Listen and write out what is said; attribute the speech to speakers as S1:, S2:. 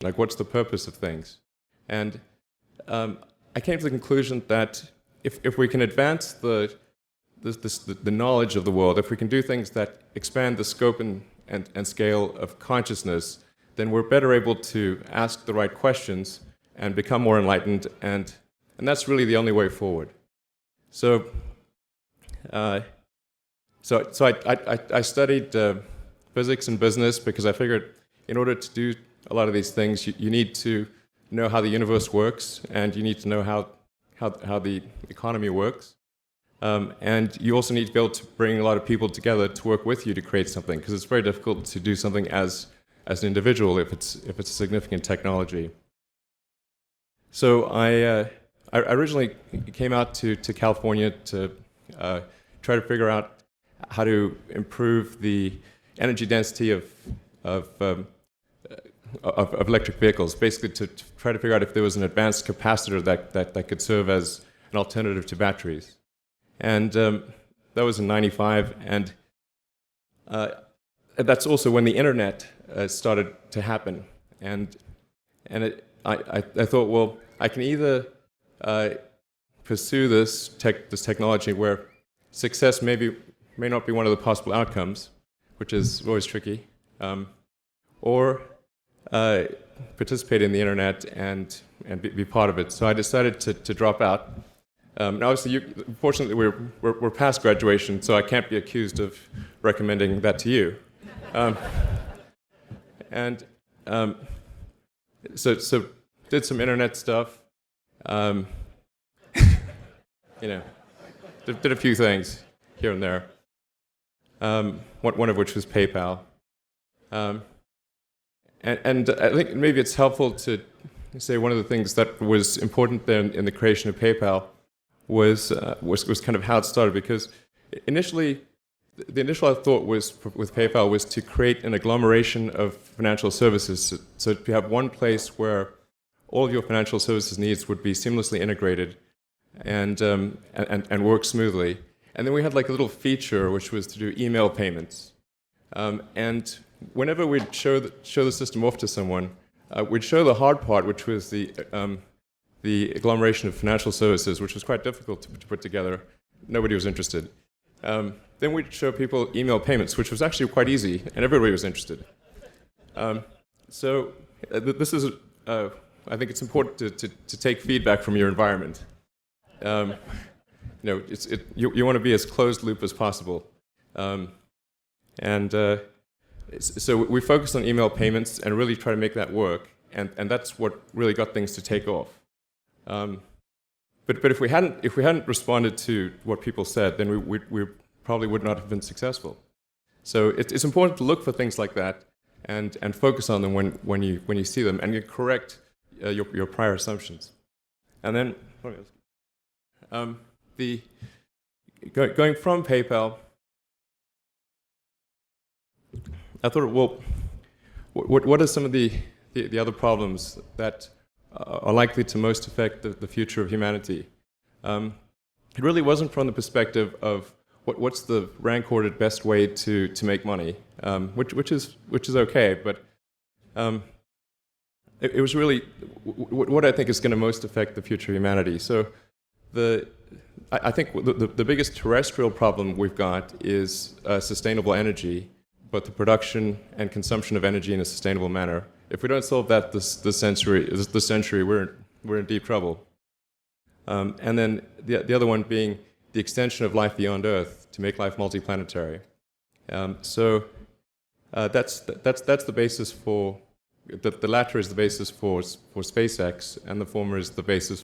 S1: Like, what's the purpose of things? And I came to the conclusion that if we can advance the knowledge of the world, if we can do things that expand the scope and scale of consciousness, then we're better able to ask the right questions and become more enlightened, and that's really the only way forward. So, I studied physics and business because I figured in order to do a lot of these things, you need to know how the universe works, and you need to know how the economy works. And you also need to be able to bring a lot of people together to work with you to create something, because it's very difficult to do something as an individual if it's a significant technology. So I originally came out to California to try to figure out how to improve the energy density of electric vehicles, basically to try to figure out if there was an advanced capacitor that could serve as an alternative to batteries. And that was in '95, and that's also when the internet started to happen. And I thought, well, I can either pursue this technology where success may not be one of the possible outcomes, which is always tricky, or participate in the internet and be part of it. So I decided to drop out. Now, obviously, fortunately, we're past graduation, so I can't be accused of recommending that to you. So did some internet stuff. Did a few things here and there. One of which was PayPal. And I think maybe it's helpful to say one of the things that was important there in the creation of PayPal was kind of how it started, because initially, the initial thought was with PayPal was to create an agglomeration of financial services, so to have one place where all of your financial services needs would be seamlessly integrated and work smoothly. And then we had like a little feature which was to do email payments. And whenever we'd show the system off to someone, we'd show the hard part, which was the agglomeration of financial services, which was quite difficult to put together. Nobody was interested. Then we'd show people email payments, which was actually quite easy, and everybody was interested. This is, I think it's important to take feedback from your environment. You want to be as closed loop as possible. So we focused on email payments and really try to make that work, and that's what really got things to take off. But if we hadn't responded to what people said, then we probably would not have been successful. So it's important to look for things like that and focus on them when you see them, and you correct your prior assumptions. And then going from PayPal, I thought, well, what are some of the other problems that are likely to most affect the future of humanity? It really wasn't from the perspective of what's the rank-ordered best way to make money, which is okay, but it was really what I think is going to most affect the future of humanity. So I think the biggest terrestrial problem we've got is sustainable energy, but the production and consumption of energy in a sustainable manner. If we don't solve that this century, we're in deep trouble. And then the other one being the extension of life beyond Earth to make life multiplanetary. So that's the basis for the latter is the basis for SpaceX, and the former is the basis